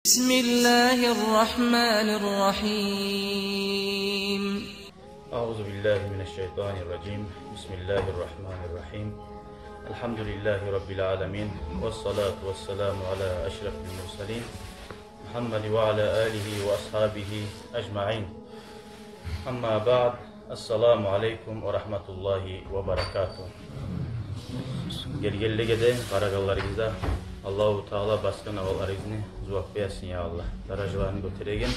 بسم الله الرحمن الرحيم أعوذ بالله من الشيطان الرجيم بسم الله الرحمن الرحيم الحمد لله رب العالمين والصلاة والسلام على أشرف المرسلين محمد وعلى آله وأصحابه أجمعين أما بعد السلام عليكم ورحمة الله وبركاته Gelgelligede qaraqallarınızda Allahu Teala basqın avalarınızı zuvaq beyasin ya Allah. Darajalarını götüregen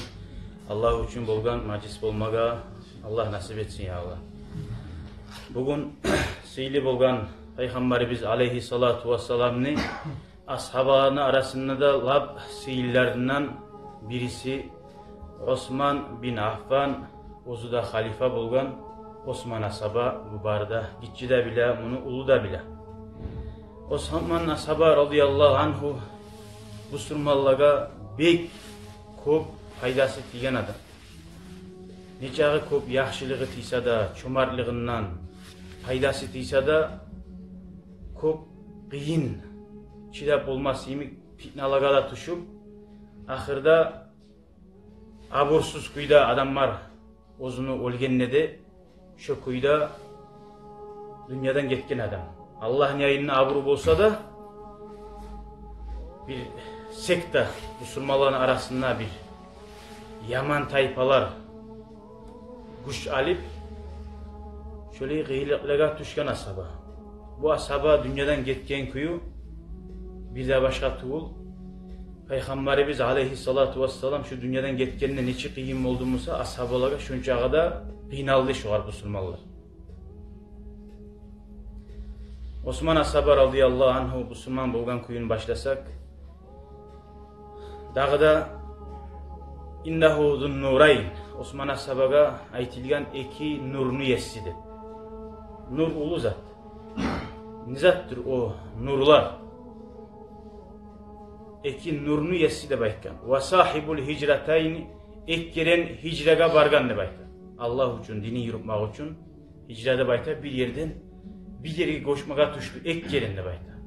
Allah üçün bolgan majlis bolmaga Allah nasip etsin ya Allah. Bugün seyli bolgan Peygamberimiz aleyhissalatu vesselam'ni ashabalarının arasında da lab seyillerinden birisi Osman bin Affan, ozu da halife bolgan Osman asaba bu barda gitçi de bile, bunu ulu da bile. Osman asaba radıyallahu anhu bu surmallaga bek köp faydası tigen adam. Neçağı köp yaxşılığı tiysa da, çomarlığından faydası tiysa da köp kıyın çidap olması imi fitnalaga da tuşup ahırda abursuz kuyda adamlar ozunu olgenne de şu kuyda dünyadan getken adam. Allah'ın yayınına abur bolsa da bir sekta Müslümanların arasında bir yaman tayfalar güç alıp şöyle gıylıklara düşken asaba. Bu asaba dünyadan getken kuyu bir de başka tuğul Peygamberimiz aleyhissalatu vesselam şu dünyadan getkenine neçe kıyım olduğumuzsa ashabalara şunçağa da kıynaldı şu var Müslümanlar. Osman asaba radıyallahu anhu Müslüman bolgan kuyun başlasak dağda innehu zun nurayn Osman asabaga aytilgan iki nurunu yessidi. Nur ulu zat. Nizattır o nurlar. Eki nurunu yessidi baytkan. Ve sahibul hicratayn ekkeren hicrega bargan de bayta. Allah üçün, dini yürütmek üçün hicrede bayta bir yerden bir yere koşmaya tuştu ek yerinde bayta.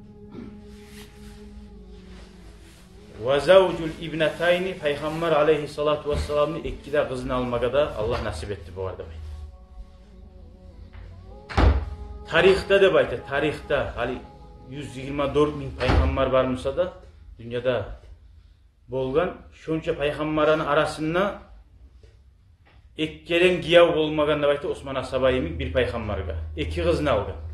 Ve zavcul ibnetayni Peygamber aleyhissalatu vesselam'ın ekkide kızını almaya da Allah nasip etti bu arada bayta. Tarihte de bayta, tarihte hali 124 bin peygamber varmışsa da dünyada bolgan şunca peygamberin arasında ekkeren giyav olmagan da bayta Osman asabayimi bir peygamberga iki kızını algan.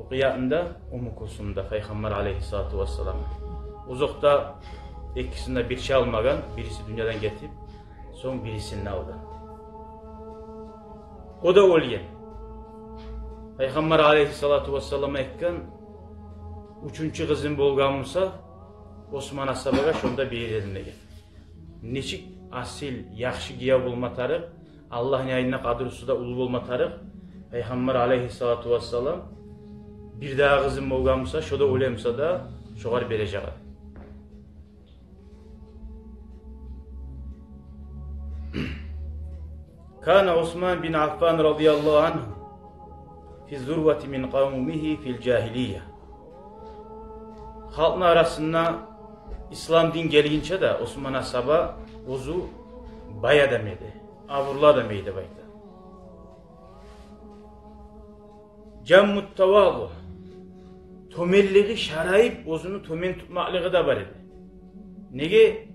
Bu kıyamında Ummu Kulsum'da Peygamber aleyhissalatu vesselam uzakta ikisinde bir şey almagan birisi dünyadan getirip son birisini aldı. O da olyen. Peygamber aleyhissalatu vesselam'a ekken üçüncü kızın bolgamısa Osman asabaga şunda bir yerinde gel. Neçik asil yaxşı giyav bulmatarık Allah'ın yayınına kadrosu da ulu bulmatarık Peygamber aleyhissalatu vesselam bir daha kızım bolgamısa şoda olemsa da şoğar berecek. Kana Osman bin Affan radıyallahu anhu fi zurvati min kavmihi fil cahiliye. Halkın arasında İslam din gelince de Osman asaba ozu baya demedi. Avurla demeydi bayda. Cemmut tavadu. Tömelliği şarayip ozunu tömen tutmaklığı da var idi. Nege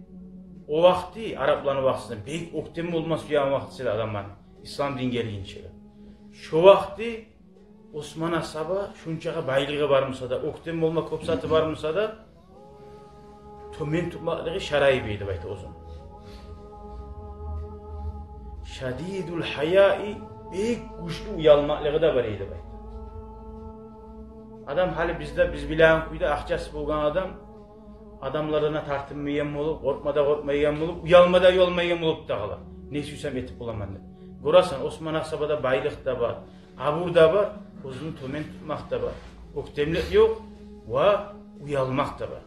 o vakti Arapların vaktinde pek oktem olmaz uyan vaktisi adamlar İslam din gelince. Şu vakti Osman asaba şunçağa baylığı varmışsa da oktem olma kopsatı varmışsa da tömen tutmaklığı şarayip idi bayda ozun. Şadidul hayai pek güçlü uyalmaklığı da var idi bayda. Adam hali bizde biz bilen kuyda akçası bulgan adam adamlarına tartınmayan olup, korkmayan olup, uyalmada yolmayan olup da kalır. Ne süsem etip bulamam. Gorasan Osman asabada baylık da var, abur da var, uzun tömen tutmak da var. Oktemlik yok ve uyalmak da var.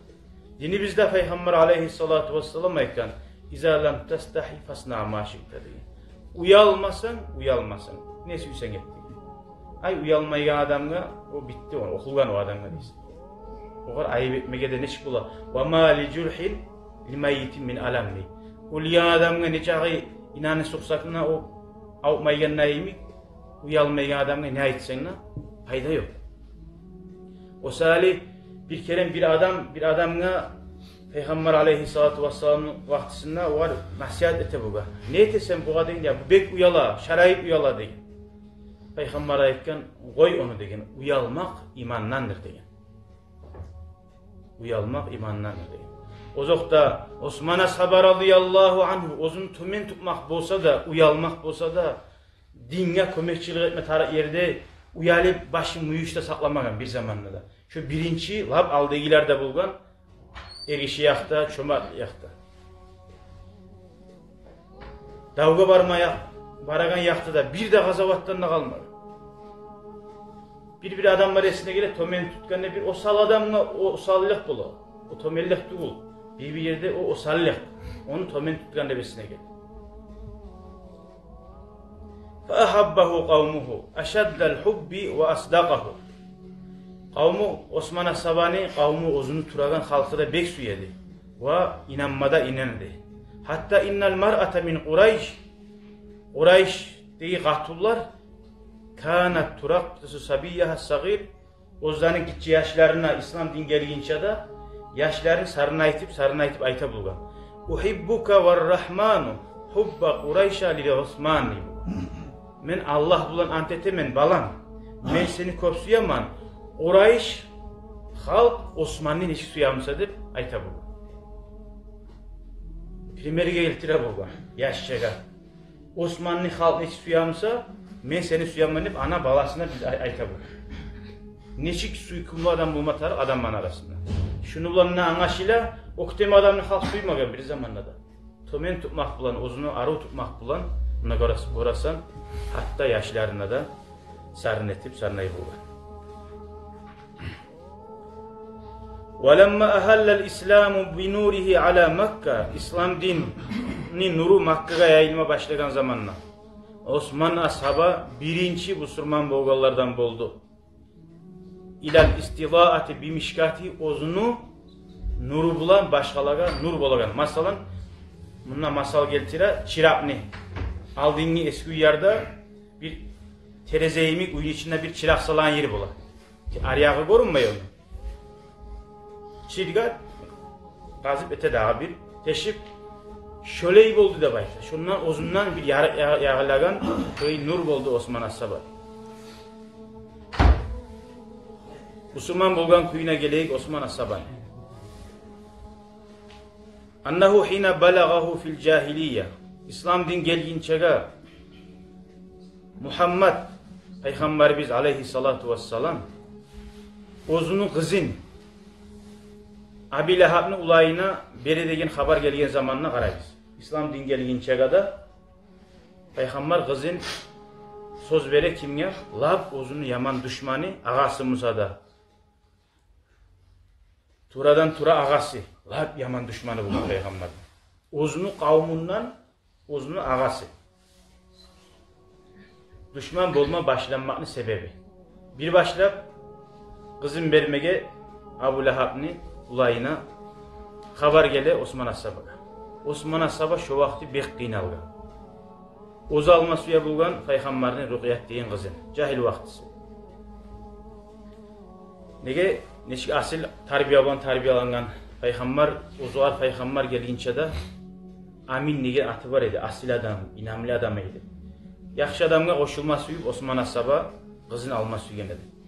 Dini bizde Peygamber aleyhissalatu vesselam ekran İzâ lem testahi fasnâ mâ şi'te diye. Uyalmasan, ne süsen ettik. Ay uyalmayan adamga o bitti o okulgan o adamga deysin. O kadar ayıp etmeye de ne çıkıla. Ve mâ li cürhin ilmayitin min alamni. Uliyan adamga neçağı inanı suksakına o avmaygan nayimi uyalmaygan adamga ne aytsaňna fayda yok. O sali bir kere bir adamga Peygamber aleyhissalatu vesselam'ın vaktisinde var nasihat ete buga. Ne etesem buga deyin ya bu bek uyala, şarayip uyala deyin. Peygamber aytkan koy onu degen. Uyalmak imandandır degen. Uyalmak imandandır degen. Ozokta Osman Ashabar radıyallahu anhu ozun tümen tutmak bolsa da uyalmak bolsa da dinge kömekçilik etme taraf yerde uyalıp başın muyuşta saklamagan bir zamanda da. Şu birinci lab aldıgilerde bulgan erişi yakta, çömert yakta. Davga barmaya baragan yakta da bir de gazavattan da kalmadı. Bir adamlar esine gele tomen tutkanda bir o sal adamla o sallık bula. O tomellik değil. Bir yerde o sallık. Onu tomen tutkanda besine gele. فَأَحَبَّهُ قَوْمُهُ أَشَدَّ الْحُبِّ وَأَصْدَقَهُ. Kavmu Osman Ashabani kavmu ozunu turagan halkı da bek suyedi. Ve inanmada inandı. Hatta innal mar'ata min Qurayş. Qurayş diye gatullar kanat turaqsu sabiyyaha sagir. Ozdanın gitçi yaşlarına İslam din gelginçe de yaşlarını sarınaytıp ayta bulgan. Uhibbuka var-Rahmanu hubba Qurayşa li Osmani. Men Allah bulan antetemen balam. Men seni kopsuyaman. Qurayş halk Osman'ın eşi suyamsa deb ayta bulgan. Primerge eltire bulgan. Yaşçaga. Osman'ın halk eşi suyamsa men seni suyamman deb ana balasına ayta bulgan. Neçik suykumlu adam bulmatar adamman arasında. Şunu bulanına anlaşıyla oktemi adamını halk suymagan bir zamanda da. Tomen tutmak bulan, ozunu arı tutmak bulan buna görasan hatta yaşlarına da sarınayıp bulgan. وَلَمَّا أَهَلَّ الْإِسْلَامُ بِنُورِهِ عَلَى مَكَّةِ. İslam dininin nuru Makka'ya yayılma başlayan zamanla Osman ashaba birinci Müslüman bolgallardan boldu. İlal istidaati bimişkati ozunu nuru bulan başkalaga nur bolagan. Masalan bununla masal geltire çıraqni. Aldığını eski yerde bir terezeyimi uyun içinde bir çıraq salan yeri bola. Aryağı görünmüyor mu? Çirgat gazip ete daha bir teşrif şöyle oldu da bayta. Şundan ozundan bir yağlagan köy nur oldu Osman Ashaba. Müslüman bolgan köyüne geleyik Osman Ashaba. Annahu hina balagahu fil cahiliye. İslam din gelginçege Muhammed Peygamberimiz aleyhissalatu vesselam ozunu kızın Abi Lehab'ın ulayına beri degen haber gelgen zamanına karayız. İslam din gelginçege de Peygamber kızın söz vere kimge? Lab ozunu yaman düşmanı ağası Musa'da. Turadan tura ağası. Lab yaman düşmanı bu Peygamber. Ozunu kavmundan ozunu ağası. Düşman bolma başlanmakның sebebi. Bir başlap kızın vermege Abu Lehab'ın ulayına haber gele Osman Ashab'a. Osman Ashaba şu vakti bek qiynalgan. Ozu alma suya bulgan Peygamber'in Ruqyat deyen kızın. Cahil vaktisi. Nege neçik asil tarbiyalangan Peygamber, ozuar Peygamber gelginçe de Amin nege atı var edi. Asil adam, inamli adam edi. Yaxşı adamga qoşulma suyup Osman Ashaba kızın alma suyen edi.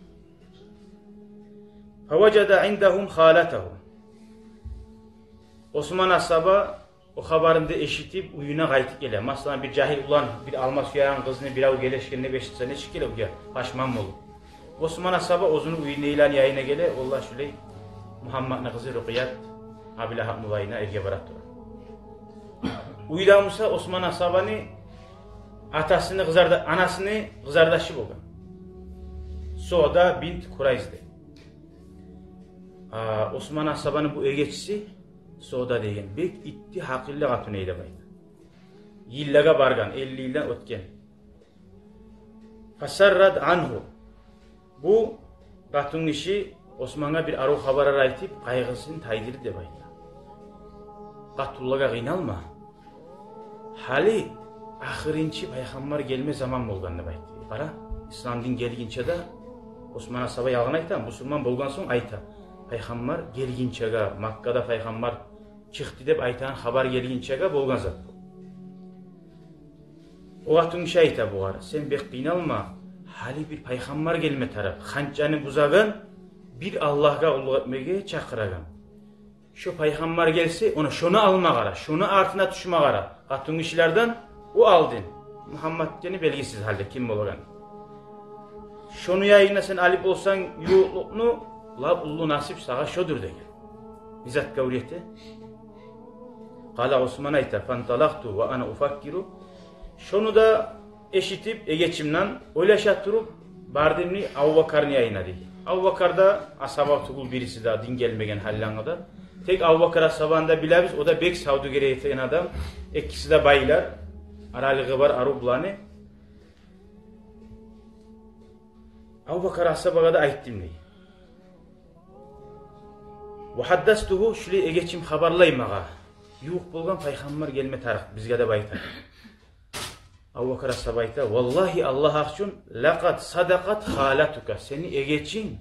Favacada indahum khalatahum. Osman Ashaba o haberinde eşitip uyuna qaytıp gele. Masalan bir cahil ulan bir alma suyan kızını bir av geleşkenine beşitse ne çık gele uya. Paşman olur. Osman Ashaba ozunu uyuna ilan yayına gele. Allah şöyle Muhammed'in kızı Ruqyat Abi Lehab mulayına erge barat durur. Uydamışsa Osman Ashabani anasını kızardaşı oldu. Suada bint Kurayz'di. Osman Ashabani bu egeçisi Suada degen bek itti hakilli katun eydi baydı. Yillaga bargan, 50 yıldan ötken. Fasarrad anhu. Bu katun işi Osman'a bir aru haber aytıp kaygısını taydırdı baydı. Qatullaga qiynalma. Hali axirinchi payg'ambar gelme zaman bolganını aytdı. Qara, İslam din gelginçe de Osman Asaba yalğın aytan, musulman bolgan soň ayta. Payg'ambar gelginçega, Makkada payg'ambar çıktı dep aytan habar gelginçega bolgan zat. O atın şey ayta buğar, sen bek qiynalma. Hali bir payg'ambar gelme taraf. Xançany buzagın bir Allah'a ulug etmege çakıragan. Şu payg'ambar gelse onu şunu alma qara, şunu artına düşme qara. Atın işlerden o aldın. Muhammed deni belgisiz halde kim bolgan. Şunu yayına sen alip olsan yoğunluğunu lab ullu nasip sağa şodur degen. Bizat gavriyeti. Qala Osman ayta fantalaqtu ve ana ufakkiru. Şunu da eşitip geçimden oylaşa turup bardimni Abu Bakar'ın yayına dedi. Abu Bakar da asaba tugul birisi daha din gelmegen hallangada. Tek Abu Bakar asabanda bilebiz, o da bek savdu gereği adam. İkisi de baylar. Aralığı var Arublanı. Abu Bakar asabaga da aytdim dey. Ve haddastuhu şuli egeçim habarlaymaga. Yuq bolgan payg'ambar gelme tarix bizga da baytar. Abu Bakar asaba ayta, "Vallahi Allah axçun laqad sadaqat halatuka." Seni egeçin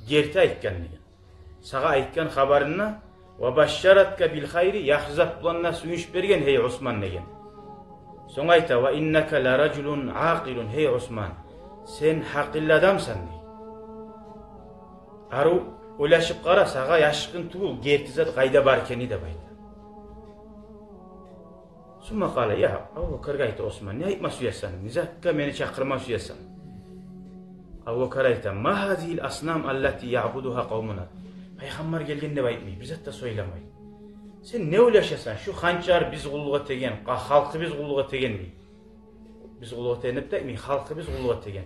gerti aytgan degen. Sağa aytgan habarına ve başşaratka bil hayri yahzab bulanna suyuş bergen hey Osman degen. Soň ayta, "Ve innaka la rajulun aqilun hey Osman." Sen haqilli adamsan dey. Aru oylaşıp qara, sağa yaşqın tugul gertizat qayda barkeni de bayta. Summa qala, "Ya Abu Bakar ayta Osman, ne aytma suyasan? Nizakka meni çaqırma suyasan." Abu Bakar ayta, "Ma hadhihi al-asnam allati ya'buduha qawmuna." Payg'ambar gelgende aytmay, bizat da soylamay. Sen ne oylaşasan? Şu hançar biz qulluğa tegen, halkı biz qulluğa tegen dey. Biz qulluğa tegenip de mi halkı biz qulluğa tegen.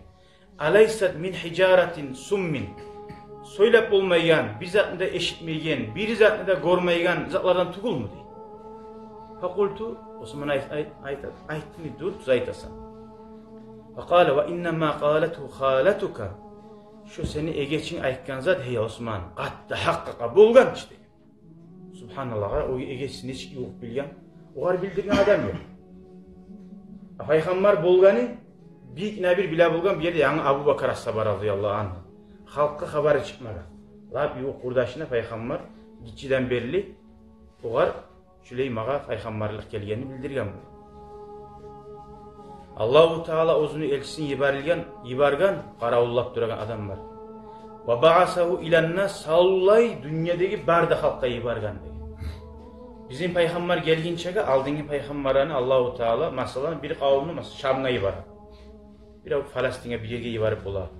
Alaysat min hijaratin summin. Soylap bolmayan, bir zatını da eşitmeyen, bir zatını da görmeyen zatlardan tugul mu dey. Faqultu Osman aytmi dur tuz aytasan. Faqala ve innama qalatu khalatuka. Şu seni egeçin aytgan zat hey Osman, qatta haqqaqa bolgan işte. Subhanallah, o egeçini hiç yok bilgen, oğar bildirgen adam yok. Payg'ambar bolgani bir bile bolgan bir yerde yani Abu Bakar as-Sabr radıyallahu anh. Halkka habari çıkmagan. Lab yok kurdaşına payg'ambar gitçiden belli. Oğar şuley maga payg'ambarlık kelgeni bildirgen. Allahu Teala özünü elçisini yibargan qaraullap duragan adam var. Ve ba'asahu ilan-nas sallay dünyadagi barda halkka yibargan degen. Bizim payg'ambar gelginçege aldıngi payg'ambarlarını Allahu Teala masalan bir kavmini Şam'a yibarar. Bir Falastin'e bir yerge yibarıp ola.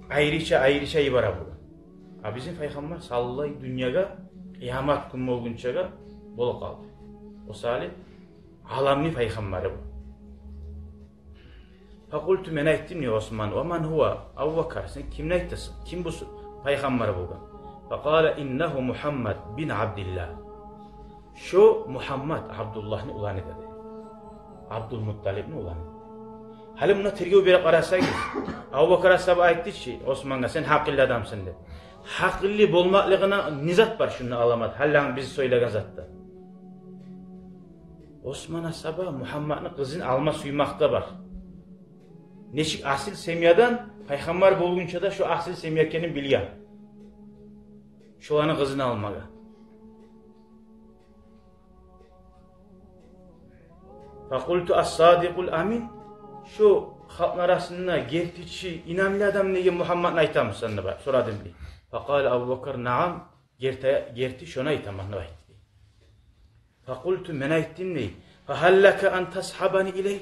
Ayrıca yibarap ola. A bizim payg'ambar sallay dünyaga kıyamat günü bolgunçaga bolu kaldı. O sali alamni payg'ambari bu. Faqultu men aytdim ya Osman, "Ve man huwa?" Abu Bakar, sen kimni aytasın? Kim bu payg'ambar bolgan? Faqala innahu Muhammad bin Abdullah. Şu Muhammad Abdullah'ın ulanı dedi. Abdülmuttalib'nin ulanı. Hali buna tergöv berip qarasangiz, Abu Bakar asaba aytdı ki Osman'a sen haqilli adamsın dedi. Haqilli bolmaklığına nizat var şunu alamat. Hallan bizi söylegan zatta. Osman asaba Muhammed'nin kızını alma suymakta var. Neşik asil semyadan payg'ambar bolgunça da şu asil semyakenin bilgan. Şolanın kızını almaga. Faqultu as-sadiqul amin. Şu halkın arasında gertiçi, inanlı adam nege Muhammed'in aytamsan da soradım deyip. Faqala Abu Bakar, "Naam, gerti şuna aytaman" aytdı. Faqultu men aytdim deyip. "Fahallaka an tashabani iley."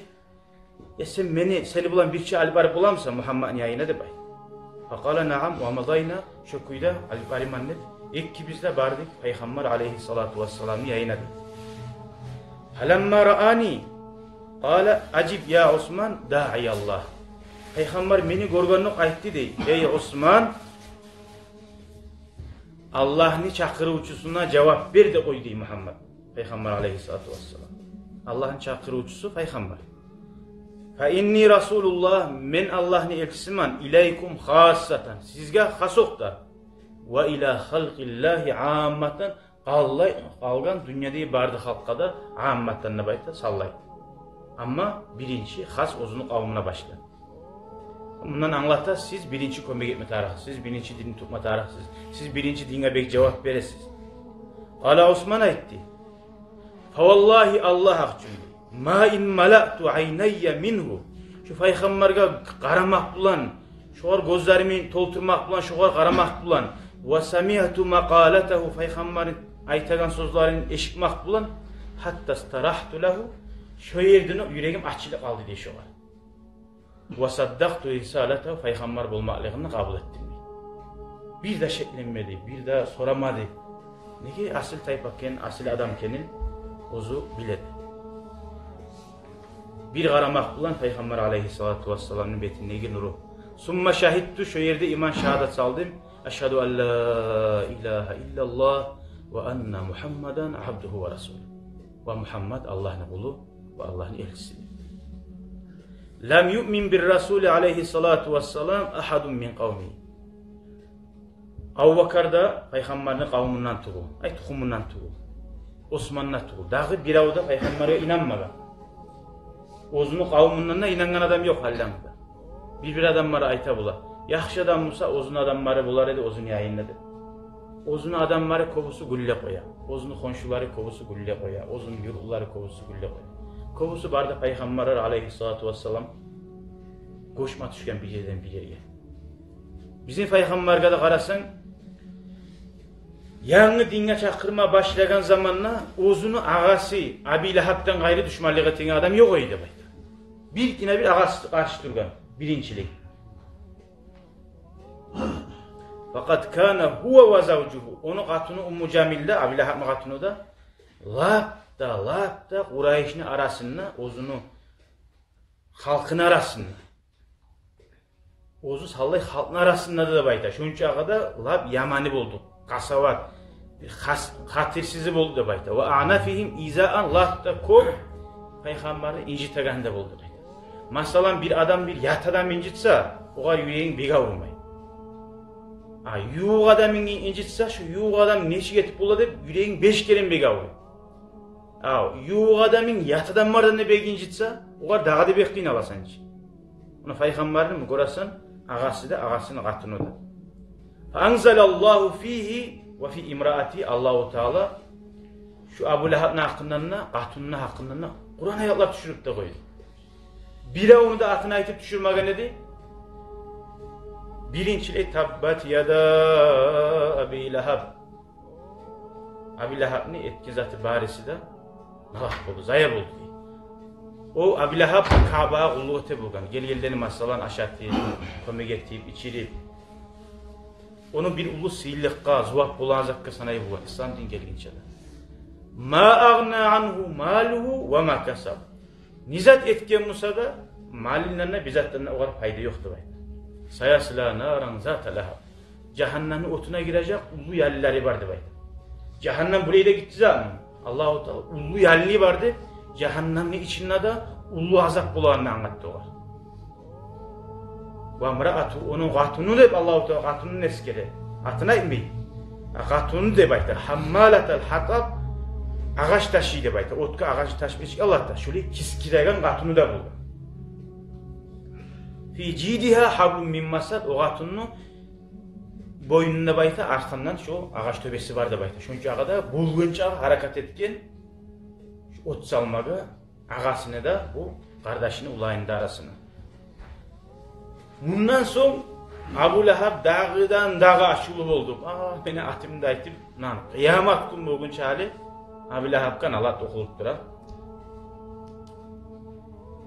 Ya sen seni bulan bir şey alip bulamsa Muhammed'in yayına de bay. Faqala naam ve madayna şokuyda alip arimannet. İlk biz de bardık Peygamber aleyhissalatu vesselam'ın yayına de. Halamma ra'ani qala acib ya Osman da'i Allah. Peygamber beni görgönlük aytdı dey. Ey Osman, Allah'ın çakırıcısına cevap ver de koy dey Muhammed. Peygamber aleyhissalatu vesselam. Allah'ın çakırıcısı Peygamber. Fa inni Rasulullah, men Allah'ın elçisiman ileykum khassatan. Sizge hasokta. Ve ila halqillahi ammatan, Қалған дүниедегі барды халыққа да амматтанна байта саллайды. Amma birinci xas o'zini qavmına başladı. Bundan anlata siz birinci kömek etme tarafı, siz birinci dini tutma tarafısız, siz birinci dine bek cevap veresiz. Ala Osman aytti. Favallahi Allah haqqı. Ma in mala'tu aynayya minhu. Şu peygamberge qaramaq bulan, şoğar gözlerimi tolturmaq bulan, şoğar qaramaq bulan. Ve sami'tu maqalatahu peygamberin aytagan sözlerini eşitmaq bulan. Hatta starahtu lahu. Şu yerden yüreğim açılık aldı diye şu var. Ve saddaqtu risalatahu peygamber bulmaklığını kabul ettim. Bir de şeklenmedi, bir de soramadı. Ne ki asıl tayfakken, asıl adamkenin ozu biledi. Bir qaramaq bulan peygamber aleyhissalatu vesselam'ın betindeki nuru. Summa şahittu şu yerde iman şehadet saldım. Eşhedü en la ilahe illallah ve enne Muhammeden abduhu ve resulü. Ve Muhammed Allah'ın kulu ve Allah'ın elçisidir. Lam yu'min bir Resulü aleyhissalatu vesselam ahadun min kavmi. Abu Bakar da peygamberin kavmundan tuğu, tuğumundan tuğu. Osman'dan tuğu. Dağı bir avda peygambere inanmadan. Ozunu kavmundan da inangan adam yok hallamda. Bir adamları ayta bula. Yaxşı adam olsa ozun adamları bular edi, ozun yayınladı. Ozun adamları kovusu gülle koya. Ozun konşuları kovusu gülle koya. Ozun yurulları kovusu gülle koya. Kovusu barda peygamberler aleyhissalatu vesselam koşma düşken bir yerden bir yere. Bizim peygamberge de qarasan yangi dinge çakırma başlayan zamanla ozunu ağası Abi Lahab'dan gayrı düşmanlık eten adam yok oydu bayda. Bir yine bir ağası karşı durgan birincilik. Fakat kana huve ve zavcuhu. Onu katunu Ummu Camil'de, Abi Lahab'ın katunu da Lapta Kureyş'in arasında, ozunu halkın arasında. Ozu sallay halkın arasında da bayta. Şunca da lap yamani buldu. Kasavat, hatirsizi buldu da bayta. Ve anafihim izaan lapta kop peygamber'i incitegen de buldu bayta. Masalan bir adam bir yat adam incitse, oğa yüreğin bega vurmay. Yuğ adam incitse, şu yuğ adam neşik etip buladı, yüreğin 5 kere bega vurmay. Yuğ adamın yat adamlardan ne bek incitse, oğa dağı da bekleyin alasan için. Onu peygamberin mi görürsen, ağası da ağasının katını da. Anzalallahu fihi ve fi imraati Allahu Teala şu Abu Lahab'ın hakkından, katunun hakkından Kur'an ayetler düşürüp de koydu. Biri onu da atına aytıp düşürmegen dedi. Birincili tabbat yada Abi Lahab. Abi Lahab'ın etki zatı barisi de nalak oldu, zayıf oldu. O Abi Lahab Kabe'ye kulluk ete bulgan. Gel-gelden masalan aşağı kömek etip, içirip. Onu bir ulu sihirlikka, zuvak bulanacakka sanayı bulgan. İslam din gelgince de. Ma ağna anhu maluhu ve ma kasab. Nizat etken Musa da malinlerine bizatlarına o kadar fayda yoktu baydı. Sayasla naran zata lahab. Cehennemin otuna girecek ulu yerlileri vardı baydı. Cehennem buraya da gitti zaten. Allah-u Teala ulu yerli vardı. Cehennemin içinde de ulu azap bulağını anlattı o. Ve mraatu onun katunu da Allah-u Teala katunun eskeri. Atına inmeyi. Katunu da bayta. Hammalatel hatab ağaç taşıydı bayta. Otka ağaç taşmış Allah da şöyle kiskiregen katunu da buldu. Fi cidiha hablum min masad o katununu boynunda bayta arkandan şu ağaç töbesi vardı bayta. Şunca ağada bulgunca hareket etken ot salmağı ağasını da bu kardeşini ulayında arasına. Bundan sonra Abu Lahab dağdan dağa aşılı oldu. Beni atımda aytip, kıyamet gün bugün çağrı Abu Lahab'kan Allah okulup durar.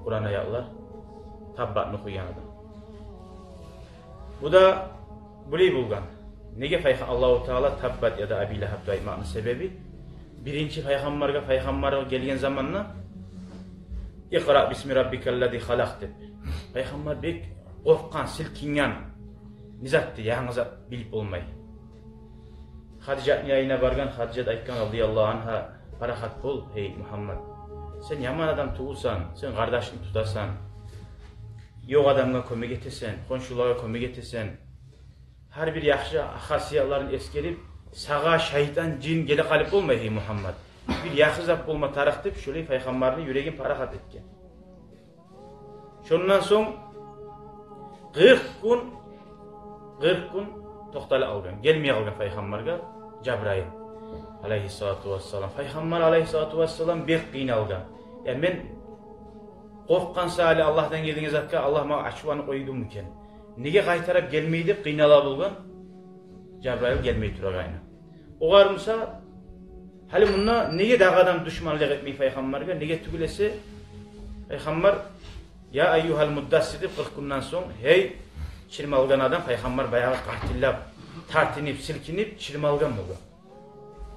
Kur'an ayetler tabbatını koyan adam. Bu da burayı bulgan. Nege Allah-u Teala tabbat ya da Abi Lahab'da aytmanın sebebi birinci peygamber'e gelgen zamanla İqra bismi rabbikellezi halaq deb. Peygamber bek qorqqan, silkingan nizatdi, yangiza bilib olmay. Hadice'nin yayına bargan, Hadice aytgan radiyallahu anha parahat bol, hey Muhammed. Sen yaman adam tuğulsan, sen kardeşini tutasan, yok adamga kömek etesen, konşulara kömek etesen, her bir yaxşı xasiyatlarını eskerip, sağa şeytan cin gele kalıp olmay ey Muhammed. Bir yaxşı zat bolma tarix deb şöyle peygamberni yüreğin parahat etken. Şondan soň 40 gün toxtalı algan. Gelmeye algan peygamberge Cebrail aleyhissalatu vesselam. Peygamber aleyhissalatu vesselam bir qiynalgan. Yani men korkkan sali Allah'tan geldiğiniz zatka Allah bana açıvanı koydum iken. Nege qaytarıp gelmeyi dep qiynala bolgan. Cebrail gelmeyi turagayna. Oğarımsa hali bununla nege dağ adam düşmanlık etmeyi peygamberge nege tügülesi peygamber ya eyyuhal muddassir 40 günden soň hey çirmalgan adam peygamber bayağı qartillap tartinip silkinip çirmalgan boldu.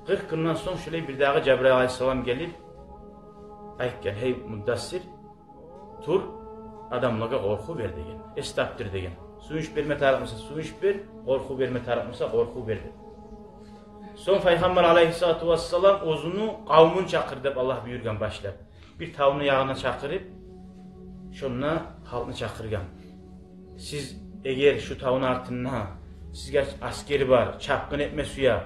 40 günden soň şöyle bir dağı Cebrail aleyhisselam gelip aytgan hey muddassir tur adamlarga korku ver degen. Estaptir degen. Su iç berme tarıqmasa su iç ber, korku verme tarıqmasa korku berdi. Son Peygamber aleyhissalatu vesselam ozunu kavmun çakır dep Allah buyurgan başlap. Bir tavını yağına çakırıp şonuna halkını çakırgan. Siz eğer şu tavın artına sizge askeri var, çapkın etme suya,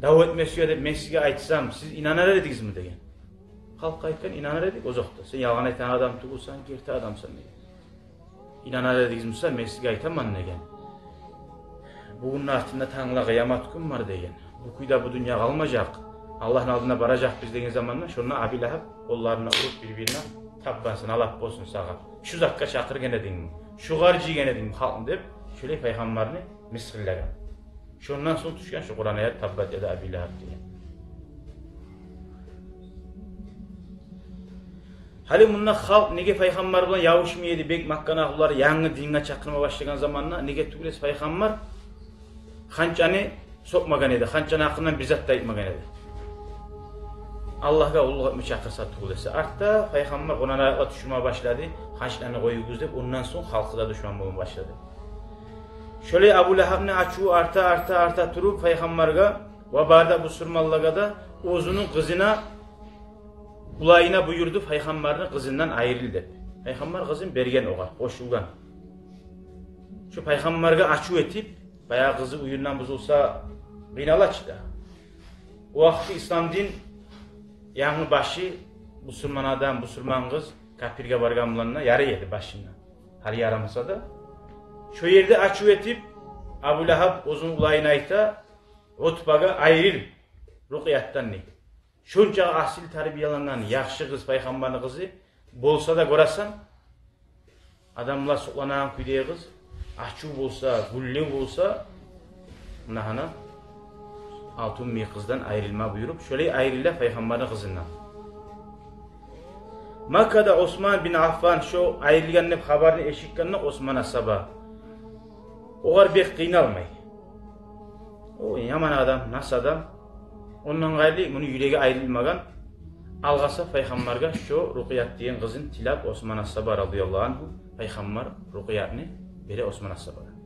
dav etme suya dep men sizge aytsam siz inanar ediniz mi degen. Halk aytkan inanar edik o zokta. Sen yalan aytan adam tugulsan, gerti adamsan degen. İnanar ediniz mi sen men sizge aytaman degen. Bugünün altında Tanrı'la kıyamet gün var degen. Bu kuyda bu dünya kalmayacak. Allah'ın aldına varacak biz degen zamanla şonuna Abi Lahab kollarına urup birbirine tabbansın, Allah bolsun sağa. Şu zakka çakır gene deyin mi? Şu garcı gene deyin mi halkın dep şöyle peygamberini misrillagan. Şondan soň düşken şu Kur'an ayet tabbat ede Abi Lahab degen. Hali bununla halk nege peygamber bilen yavuşmaydı bek Makkanahlar yangi dinge çakırma başlagan zamanla nege tügüles peygamber kançany sokmagan edi, kançany hakkından bir zat da aytmagan edi. Allah'a ulug etme çakırsa tügülesi. Artta peygamber Kur'an ayetler düşürmeye başladı. Kançany koyuguz dep ondan soň halkı da düşman bolmaya başladı. Şöyle Abu Lahab'ni açığı arta turup peygamberge ve barda bu surmallaga da ozunun kızına ulayına buyurdu peygamberin kızından ayrıl dep. Peygamber kızın bergen oğa, koşulgan. Şu peygamberge açığı etip bayağı kızı uyundan buzulsa qıynalaçdı. O vakti İslam din yanı başı Müslüman adam, Müslüman kız kafirge bargan bulanına yarı yedi başına. Hali yaramasa da. Şu yerde açığı etip Abu Lahab uzun ulayına ayta Utbaga ayrıl ruqyattan ne? Şunca asil tarbiyalanan yaxşı kız peygamberin kızı bolsa da görasan adamlar soklanan küydeye kız açığı bolsa, güllü bolsa nahana altın bir kızdan ayrılma buyurup şöyle ayrıldı peygamberin kızından. Makka'da Osman bin Affan şu ayrılganını haberini eşitkenine Osman'a sabah. Oğar bek qiynalmay. O yaman adam, nasıl adam? Ondan gayrı bunu yüreği ayrılmagan. Algasa peygamberge şu Ruqyat diyen kızın tilap Osman As-Sabah radıyallahu anhu peygamber Ruqyat'ni beri Osman As-Sabah'a.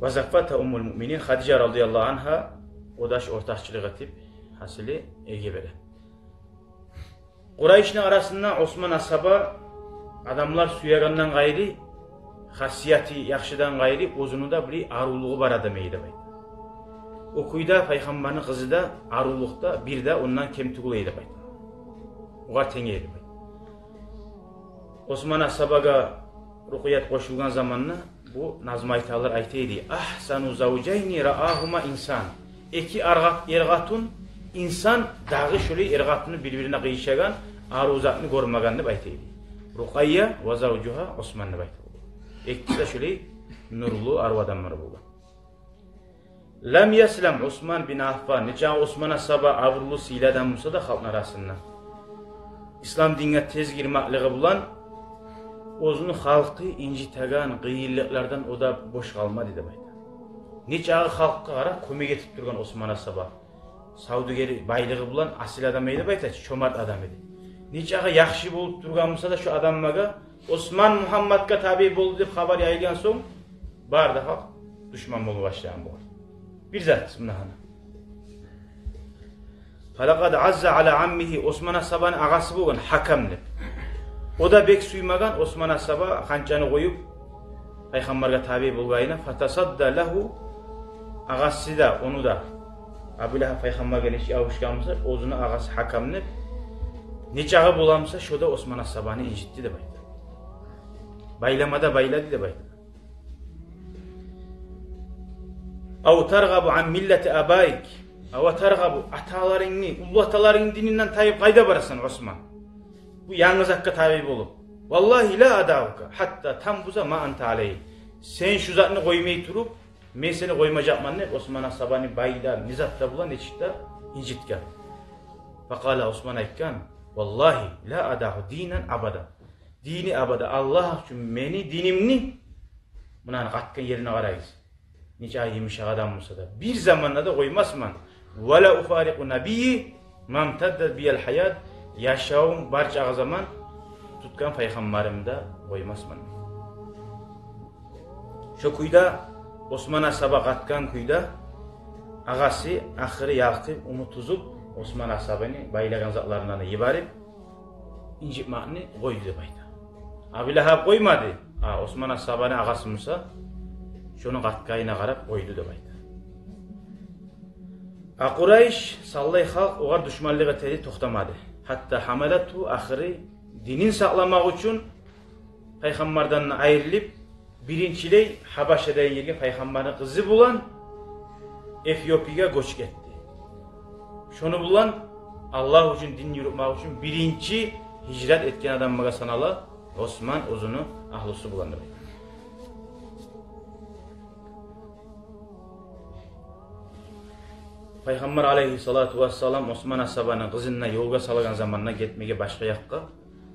Ve zakfata ummul müminin Hadice radıyallahu anha odaş ortakçılık etip hasili ege beri. Kureyş'in arasında Osman As-Sabah adamlar suyagandan gayrı hasiyati yaxşıdan gayrı ozunu da bir aruluğu var adam eydi baydı. O kuyda peygamberin kızı da aruluqda bir de ondan kemtugul eydi baydı. Oğa tenge eydi baydı. Osman As-Sabah'a Ruqyat koşulgan zamanla bu nazmaytalar aytaydı. Ahsanu zavcayni ra'ahuma insan. Eki ergatun insan dağı şöyle ergatını birbirine kıyışagan aruzatını görmegen dep aytaydı. Ruqayya ve zavcuha Osman dep aytaydı. İkisi de şöyle nurlu arv adamlar buldu. Lam yaslam Osman bin Affan. Neçe Osman As-Sabah avrulu siladan bulsa da halkın arasında. İslam dinine tez girmekliği bulan ozunu halkı incitagan gıyilliklerden o da boş kalmadı dedi baydı. Neçe halkı ara kömek etip durgan Osman As-Sabah. Saudugeri baylığı bulan asil adam eydi baydı, çomart adam edi. Neçe yaxşı bolup durgan bulsa da şu adammaga Osman Muhammed'ga tabi boldu dep haber yayılgan soň barda halk düşman bolup başlayan bu. Bir zat bunahana. Falaqad azza ala ammihi Osman As-Sabah'ın agası bolgan Hakam dep. O da bek suymagan Osman As-Sabah kançany koyup peygamberge tabi bolgayına fatasadda lahu ağası da onu da Abu Lahab Peygamber'e geliş avuşkamızda ozunu ağası Hakam'ını neçe ağı bulamsa şoda Osman As-Sabah'ını incitti de baydı. Baylamada bayladı da baydı. Av targabu an milleti abaik. Av targabu atalarını, ulu ataların dininden tayip kayda barasın Osman. Bu yalnız hakka tabi bulup. Vallahi la adavuka hatta tam buza ma anta aleyhi. Sen şu zatını koymayı turup men seni koymayacakman ne? Osman As-Sabah'ını bayda, nizatta bulan neçikta incitken. Fakala Osman Aykan vallahi la adahu dinen abada. Dini abada Allah için meni dinimni bunun katkan yerine karayız. Nice ayıymış adam olsa da bir zamanla da koymazman. Ve la ufariku nabiyyi mamtadda biyel hayat yaşağım barca zaman tutkan peygamberimde koymazman. Şu kuyda Osman As-Sabah katkan kuyda ağası ahırı yaktı umutuzup Osman As-Sabah'ını baylagan zatlarından yibarip incitmağını koydu bayda. Abu Lahab koymadı. Osman As-Sabah'ın ağası Musa şunu katkayına karab koydu da bayda. Quraysh sallay halk oğar düşmanlığı tedi toxtamadı. Hatta hamalatu ahırı dinin saklamak için peygamberden ayrılıp birinçiley Habaşa'dan yerge peygamberin kızı bulan Efiyopya'ya göç etti. Şunu bulan Allah için din yürütmek için birinci hicret etken adamıga sanala Osman uzunu ahlusu bulandı. Peygamber aleyhissalatu vesselam Osman As-Sabah'ın kızına yolga salagan zamanına gitmeye başka yakka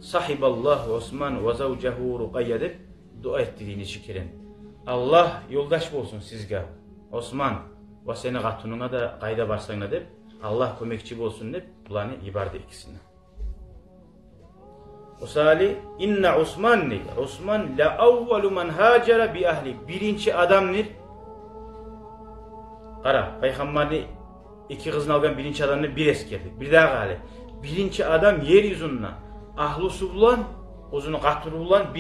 sahiballahu Osman ve zavcehu Ruqayya deb dua ettiğini şikirin. Allah yoldaş olsun sizge. Osman ve seni katununa da kayda barsana deb Allah kömekçi olsun deb bulanı ibardı ikisini. Osali inna Osmanni Osman la avvalu man hacera bi ahli birinci adamdır. Qara peygamberni iki kızını algan birinci adamını bir eskerdik. Bir daha gali. Birinci adam yeryüzünde ahlusu bulan, ozunu katuru bulan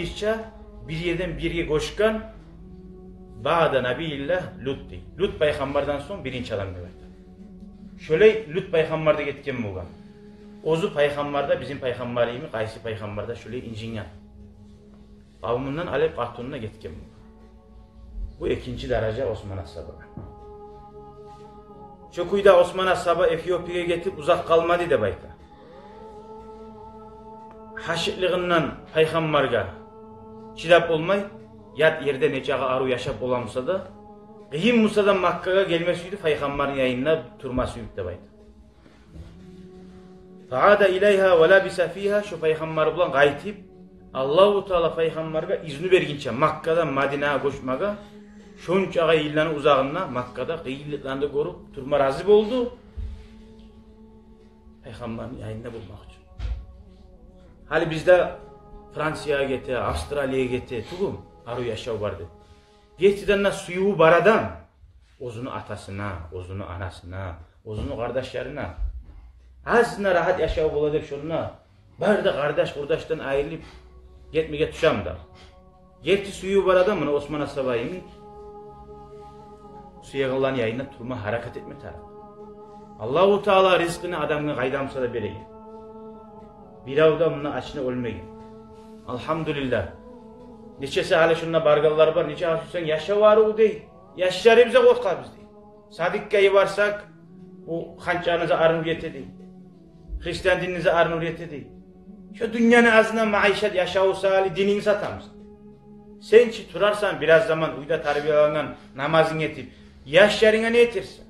bir yerden bir yere koşkan Ba'da Nabiyillah Lut'ti. Lut peygamberden son birinci adam demektir. Şöyle Lut peygamberde gitken bulan. Ozu peygamberde bizim peygamberliğimi qaysi peygamberde şöyle incingen. Kavmundan Alep katununa gitken bulan. Bu ikinci derece Osman As-Sabah. Çokuyda Osman As-Sabah Efiyopya'ya getirip uzak kalmadı da bayta. Haşitliğinden peygamberga çilap olmay, yat yerde neçağı aru yaşap olamsa da qiyim Musa'dan Makka'ya gelmesiydi peygamberin yayınına turmasıydı da bayta. Fa'ada ileyha ve labisa fiha şu peygamber bulan qaytib Allahu Teala peygamberga izni berginçe Makka'dan Madine'ye koşmaga şunçağa yılların uzağında Makka'da kıyılıklarında görüp turma razı oldu. Peygamberin yayında bulmak için. Hali bizde Fransa'ya gitti, Avustralya'ya gitti, tugum aru yaşav vardı. Gittiğinde suyu baradan ozunu atasına, ozunu anasına, ozunu kardeşlerine aslında rahat yaşav buladır şununa. Barda kardeşten ayrılıp gitmeye tuşam da. Gitti suyu baradan mı Osman As-Sabah'ın suya kalan yayında turma hareket etme tarafı. Allahu Teala rızkını adamına kaydamsa da bereyim. Bir avda bunun açını ölmeyin. Elhamdülillah. Neçesi hali şununla bargallar var, neçe hasusen yaşa var o değil. Yaşları bize korkar biz değil. Sadikka'yı varsak, bu hançağınıza arnuriyeti değil. Hristiyan dininize arnuriyeti değil. Şu dünyanın azından maişet yaşa olsa hali dinini satamsın. Sen ki turarsan biraz zaman uyda tarbiyalanan namazın etip, yaşlarına ne etirsin?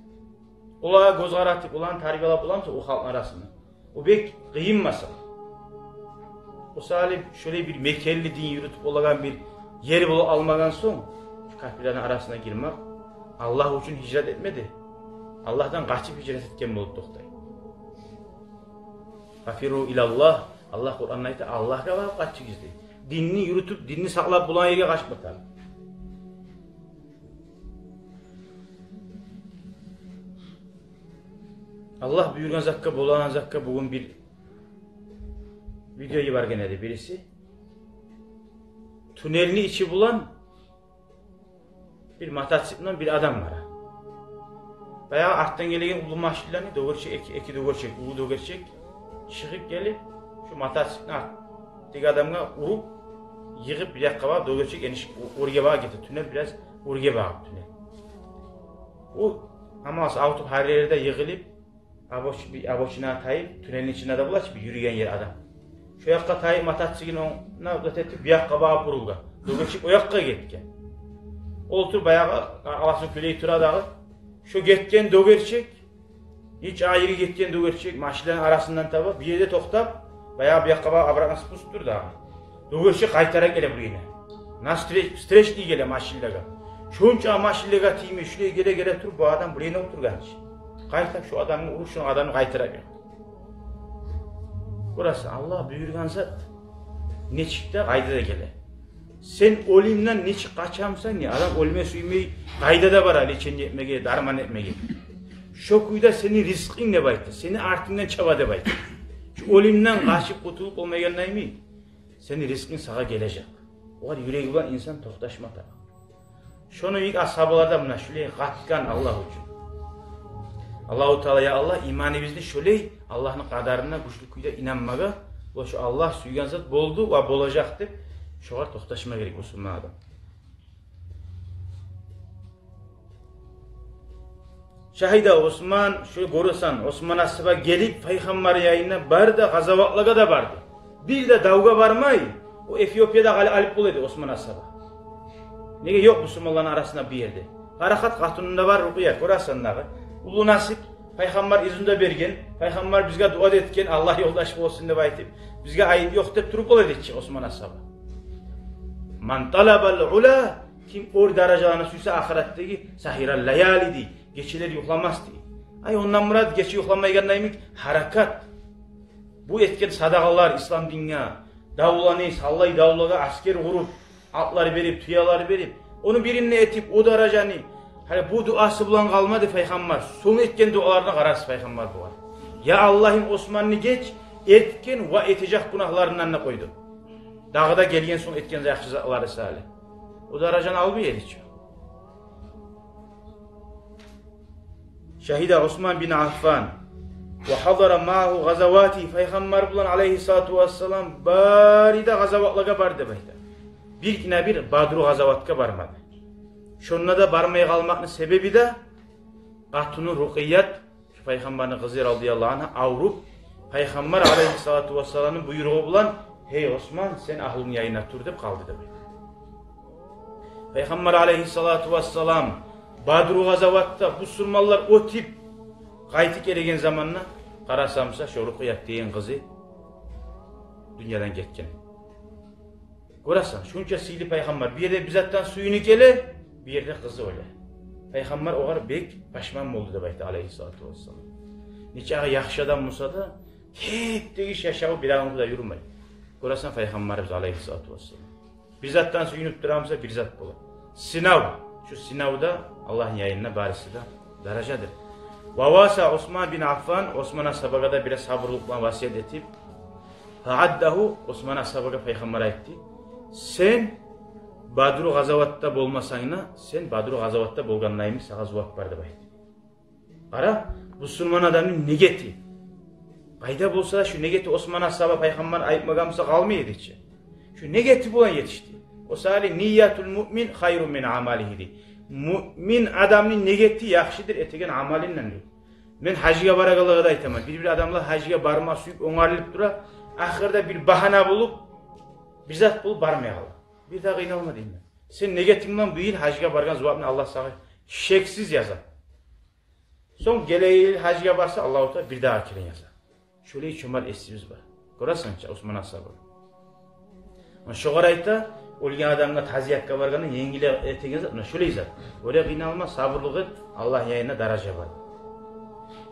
Ulağa göz aratıp, ulan tarbiyalap ulamsa o halkın arasında. O bek kıyınmasa. O salim şöyle bir mekelli din yürütüp olan bir yeri bulup almadan son şu kafirlerin arasına girmek Allah için hicret etmedi. Allah'tan kaçıp hicret etken bulup doktay. Kafiru ilallah Allah Kur'an'da ayette Allah'a varıp kaçıp gizli. Dinini yürütüp dinini saklap bulan yere kaçmatar. Allah buyurgan zakka bulan zakka bugün bir videoyu var gene de birisi. Tünelini içi bulan bir motosikletle bir adam var. bayağı arttan gelen ulu maşinlerini dögerçek, iki dögerçek, ulu dögerçek çıkıp gelip şu motosiklini arttaki adamga urup yığıp bir dakika var dögerçek eniş oraya bağa gitti. Tünel biraz oraya bağa tünel. O ama avto her yerde yığılıp aboçina tayip tünelin içinde de bulaş bir yürüyen yer adam. Şu yakka tayip motosiklini ona ötetti bir dakika bağa burulga. Dögerçek o yakka gitken. Oltur bayağı alasın küleyi tura dağı. Şu getken dögerçek, hiç ayrı getken dögerçek, maşinlerin arasından tabi bir yerde toktap, bayağı bir yakaba abrakası pustur dağı. Dögerçek kaytarak gele buraya. Nasıl streçli gele maşinlega. Şunca maşinlega tiymi, şuraya gele tur, bu adam buraya oturganç. Kaytak şu adamı uğur, şu adamı kaytarak gele. Burası Allah buyurgan zat, ne çıktı kayda da gele. Sen olimden ne çık kaçamsan ya, adam olime suymayı kayda da var leçen etmege, darman etmege. Şu kuyda senin rizkin ne baytı, seni artından çaba da baytı. Şu olimden kaçıp kurtulup olmayan neymi? Senin rizkin sağa gelecek. O var yüreği olan insan tohtaşma da. Şunu ilk ashabılarda buna şöyle katkan Allah için. Allah-u Teala ya Allah imanı bizde şöyle Allah'ın kadarına güçlü kuyda inanmaga. Bu şu Allah suygan zat boldu ve bolacaktı. Şu var tohtaşma gerek Müslüman adam. Şahida Osman şöyle görürsen Osman asıba gelip Peygamber yayına bardı, gazavatlaga da bardı. Bir de davga varmay. O Etiyopya'da alıp bulaydı Osman asıba. Nege yok Müslümanların arasında bir yerde. Harakat katununda var rukuyat. Görürsen dağı. Ulu nasip Peygamber izinde bergen. Peygamber bizge dua etken Allah yoldaş olsun dep aytıp. Bizge ayıp yok dep turup bulaydı Osman asıba. Man talabal ula kim or darajalarını suysa ahiretteki sahiral layali di. Geçiler yoklamaz di. Ay ondan murad geçi yoklamaya gelmeyik harakat. Bu etken sadakalar İslam dünya. Davlanı sallay davlaga asker kurup atları verip tüyaları verip onu birinle etip o darajanı hani bu duası bulan kalmadı Peygamber. Son etken dualarına karası Peygamber bu var. Ya Allah'ım Osman'ını geç etken ve etecek günahlarından ne koydu. Dağda gelgen son etken yaxşıları salih. O darajanı almıyor hiç. Şahida Osman bin Affan ve hadara ma'hu gazavati Peygamber bulan aleyhissalatu vesselam barida gazavatlaga bardı bayda. Bir kine bir Badru gazavatka barmadı. Şonuna da barmaya kalmakның sebebi de Katunu Ruqiyat Peygamber'in kızı radıyallahu anh'a avrup Peygamber aleyhissalatu vesselam'ın buyruğu bulan hey Osman sen ahlın yayına tur dep kaldı demek. Peygamber aleyhissalatu vesselam Badru gazavatta bu surmallar o tip kaytı kelegen zamanla karasamsa şu Ruqiyat deyen kızı dünyadan ketken. Görəsən, şunca sihli Peygamber bir yerde bizattan suyunu kele, bir yerde kızı öyle. Peygamber oğar bek paşman oldu da baytı aleyhissalatu vesselam. Neçə yaxşı adam olsa da hep deyiş yaşağı bir ağımda yürümeyin. Görəsən Peygamberimiz aleyhissalatu vesselam. Bizattan suyunup duramsa bir zat bulur. Sınav. Şu sınavda Allah'ın yayınına barisi de darajadır. Vavasa Osman bin Affan Osman'a sabagada biraz sabırlıkla vasiyet etip Haaddahu Osman'a sabaga Peygamber'e etti. Sen Badru gazavatta bolmasayna sen Badru gazavatta bolganlaymış sağa zuvat bardı baydı. Ara Müslüman adamın negeti. Qayda bolsa şu negeti Osman'a sabah Peygamber ayıpmagamsa kalmaydı hiç. Şu negeti bulan yetişti. O sali niyyatul mu'min hayrun min amalihi. Mümin adamın negeti yaxşıdır etegen amalinle. Men hacıya baragalığı da aytamam. Bir adamla hacıya barma suyup onarılıp dura. Ahırda bir bahana bulup bizzat bulup barmayalım. Bir daha kıynalma diyeyim ben. Sen negatifman bu yıl hacıya bargan zuvabını Allah sana şeksiz yazar. Son geleği hacıya barsa Allah-u Teala bir daha akiren yazar. Şöyle çömel esimiz var. Görəsən Osman asabı. Şu qarayta olgan adamga taziyatga barganda yengile etegen zat. Şöyle yazar. Öyle kıynalma sabırlığı Allah yayına daraja var.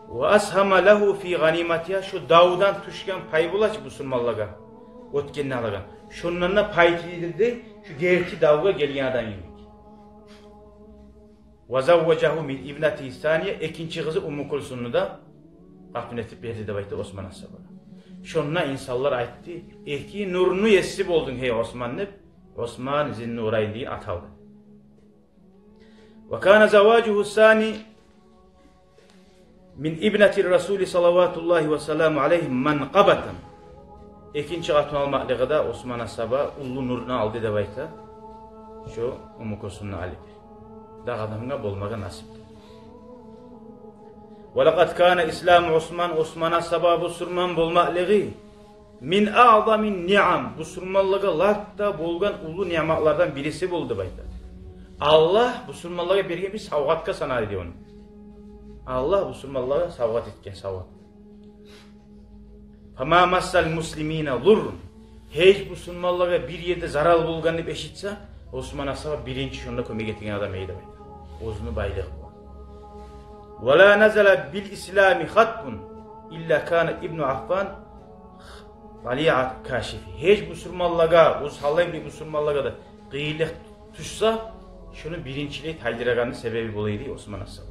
Ve ashama lehu fi ganimatiha şu Davud'dan tuşkan pay bulaç Müslümanlığa. Otkenini alagan. Şundan da pay edildi. Şu gerçi Davud'a gelgen adam yemek. Ve zavvacahu min ibnati saniye ikinci kızı Ummu Kulsum'nu da kapın etip verdi de baytı Osman asabı. Şununla insanlar ayıttı. Eki nurunu yesip oldun hey Osman nep. Osman zinni urayın diye ataldı. Ve kana zavacuhu sani min ibnetir Rasuli sallallahu ve sellem aleyhi manqabatan. İkinci hatun almaklığı da Osman Asaba ullu nuruna aldı da bayta. Şu umukosunna alip. Da adamına bolmaga nasip. Ve laqad kana İslam Osman Asaba bu surman bolmaklığı min a'zamin ni'am. Bu surmanlığı latta bolgan ullu nimetlerden birisi buldu bayta. Allah bu surmanlığı bir savgatka sanar ediyor onu. Allah bu surmanlığı savgat etken savgat. Fama massal muslimina zurrun. Hiç bu surmanlığı bir yerde zarar bulgan deb eşitse Osman Asaba birinci şunda kömek etken adam eydi bayta. Ozunu baylığı bu. Ve la nazala bil islami hatbun illa kana İbn Affan Vali'at kaşifi. Hiç bu surmanlığa, o sallayım bu surmanlığa da kıyılık tuşsa şunu birinciliği taydırağının sebebi bulaydı Osman Asaba.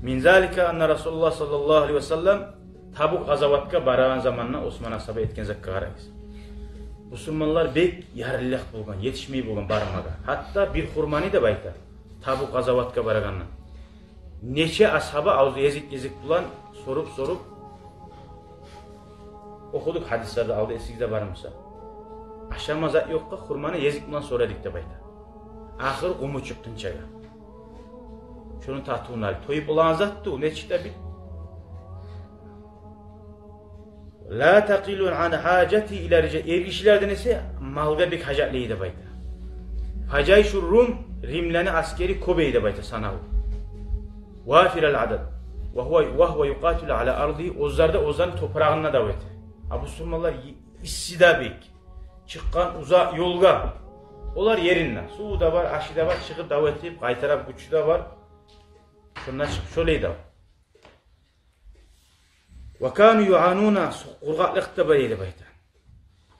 Min zalika anna Rasulullah sallallahu aleyhi ve sellem Tabuk gazavatka barağın zamanına Osman Asaba etkenzek qarayız. Müslümanlar bek yarılıq bolgan, yetişmeyi bolgan barmaga. Hatta bir hurmani da bayta. Tabuk gazavatka barağandan. Neçe ashaba ağzı ezik bulan sorup okuduk hadislerde aldı esikde barımsa. Aşamazat yokka hurmani yezik bulan soradık da bayta. Ahır kumu çıktın çaga. Şunun tahtuğunu aldı. Toyup olan zattı o neçikte bir. La taqilun an hacati ila rica. Ergişlerden ise malga bir hacatlıydı bayta. Hacay şu Rimlani askeri Kobe'ydi bayta sanav. Vafirel adad. Ve huve yuqatilu ala ardi. Ozların toprağına daveti. Abu Sürmallar issidabik. Çıkkan uzak yolga. Olar yerinle. Suğu da var, aşı da var. Çıkıp daveti. Kaytarab güçü de var. Şundan çıkıp şöyleydi. Ve kanu yu'anuna qurgaqlıqda baydı bayta.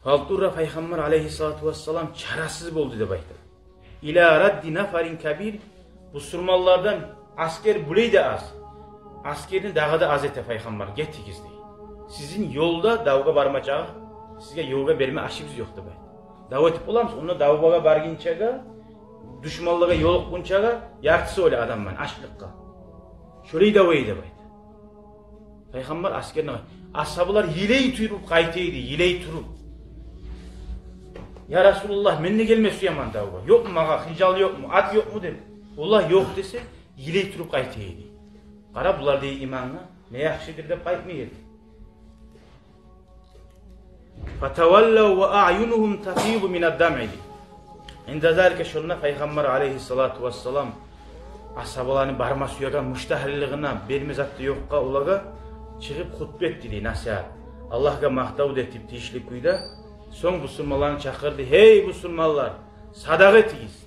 Falturra Peygamber aleyhissalatu vesselam çarasız boldu da bayta. İla raddi nafarin kabir. Bu surmallardan asker buleydi az. Askerini dağda az ete Peygamber gettikizdi. Sizin yolda davga barmacağı, sizge yolga berme aşibiniz yoktu bayta. Dav etip olamız, onu davga barginçaga, düşmanlığa yol kunçaga, yartısı öyle adamman, açlıkka. Şöyle davaydı bayta. Peygamber askerine ashablar hileyi turup kayteydi, hileyi turup. Ya Resulullah menne gelmez Süleyman davga. Yok mu mağa, hical yok mu, at yok mu dedi. Allah yok dese hileyi turup kayteydi. Qara bular deyil imanına, ne yaxşidir de kaytmaydı. Fatawallaw ve a'yunuhum tafidu min ad-dam'i. İnde zalika şunna Peygamber aleyhissalatu vesselam ashablarını barma suyaga müştahilliğine bermez attı yokka ulaga çıkıp hutbe etdi nasihat. Allah'a maqtav etip tişlik kuyda son Müslümanlarını çakırdı. Hey Müslümanlar, sadaka etiniz.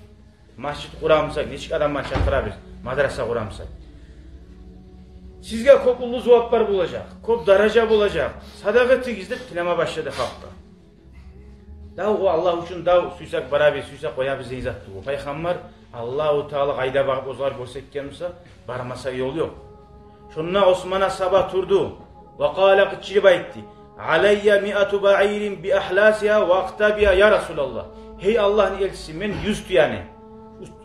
Masjid kuramsak, neçik adamlar çakırabız, madrasa kuramsak. Sizge kop ullu cevaplar bulacak, kop daraja bulacak. Sadaka etiniz de tileme başladı halkta. Dav o Allah için dav suysak barabi, suysak koya bize izattı. O Peygamber Allah-u Teala qayda bakıp ozlar görsekkenimse barmasa yol yok. Şunna Osman'a sabah turdu. Ve kâle kıççili baytti. Aleyye mi'atu ba'irin bi ahlasiha ve aktabiha ya Resulallah. Hey Allah'ın elçisi men 100 yani.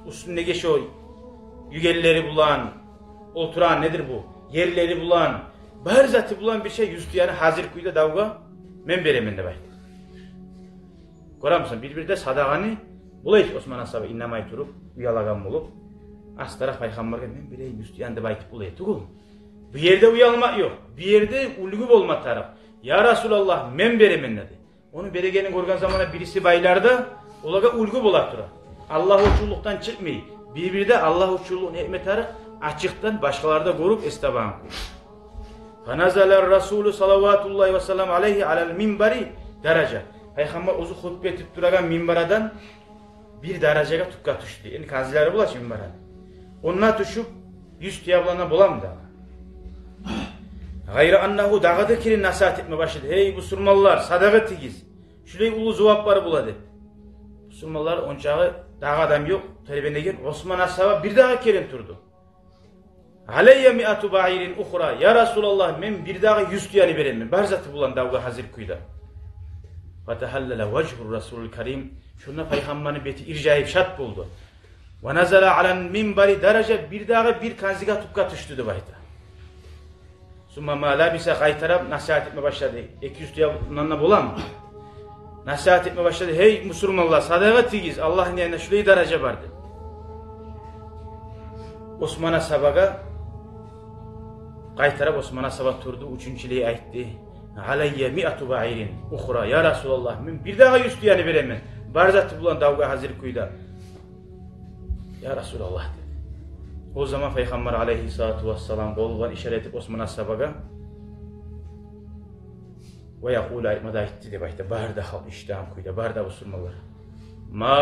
Üstündeki şu yügelleri bulan, oturan nedir bu? Yerleri bulan, barzatı bulan bir şey 100 yani hazır kuyda davga men beremen de baytti. Koramsın bir de sadağını bulayış Osman Asaba innamay turup uyalagan bulup astara Peygamber'e men bileyim üstüyan da baytıp bulayı tuğum. Bu yerde uyalmak yok. Bir yerde ulgu olma taraf. Ya Resulallah men beremen dedi. Onu beregenin korgan zamana birisi baylarda olaga ulgu bolatura. Allah uçulluktan çıkmayı. Birbirde Allah uçulluğun hikmetleri açıktan başkalarda korup estaban koyuyor. Fanazalar Resulü sallallahu ve sellem aleyhi alel minbari derece. Peygamber ozu hutbe etip duragan minbaradan bir dereceye tukka düştü. Yani kazileri bulaş minbara. Onunla düşüp yüz tiyablana bulam da. Gayrı annahu dağıda kirin nasihat etme başladı. Hey bu surmallar sadaka tigiz. Şurayı ulu cevapları buladı. Bu surmallar oncağı dağı adam yok. Talebene gel. Osman Asaba bir daha kirin turdu. Aleyye mi'atu ba'irin ukhra. Ya Resulallah men bir daha 100 tiyani berelim. Barzatı bulan davga hazır kuyda. Fatahallala vechhur Resulül Kerim. Şuna Peygamber'in beti ircayip şat buldu. Ve nazala alel minbari derece bir dağı bir kanziga tupka düştü de bayta. Summa ma labise qaytarab nasihat etme başladı. 200 yanına bolam. Nasihat etme başladı. Hey Müslümanlar sadaqa tigiz. Allah'ın yanında şöyle derece vardı. Osman'a sabaga qaytarab Osman'a sabah turdu. Üçüncülüğü aytdı. Alayya mi'atu ba'irin ukhra ya Resulallah. Men bir daha 100 yani veremen. Barzatı bulan davga hazır kuyda. Ya Resulallah dedi. O zaman Peygamber aleyhissalatu vesselam qolgan işaret edip Osman'a sabaga ve yaqulu aytmada aytdı deb aytdı. Barda hal iştaham kuyda. Barda Müslümanlar. Ma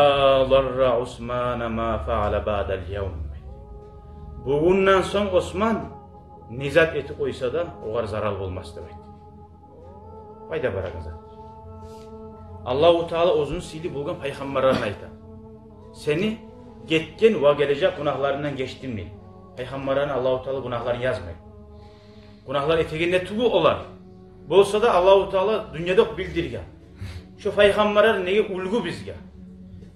darra Osman'a ma faala ba'dal yevm. Bugündən soň Osman nizat eti koysa da oğar zarar olmaz demek. Fayda barakazat. Allahu Teala ozunu sili bulgan peygamberlerine ayta. Seni getken ve gelecek günahlarından geçtin mi? Peygamberlerine Allahu Teala günahlarını yazmayın. Günahlar eteginde tuğu olar. Bolsa da Allahu Teala dünyada bildirgen. Şu peygamberler neye ulgu bizge.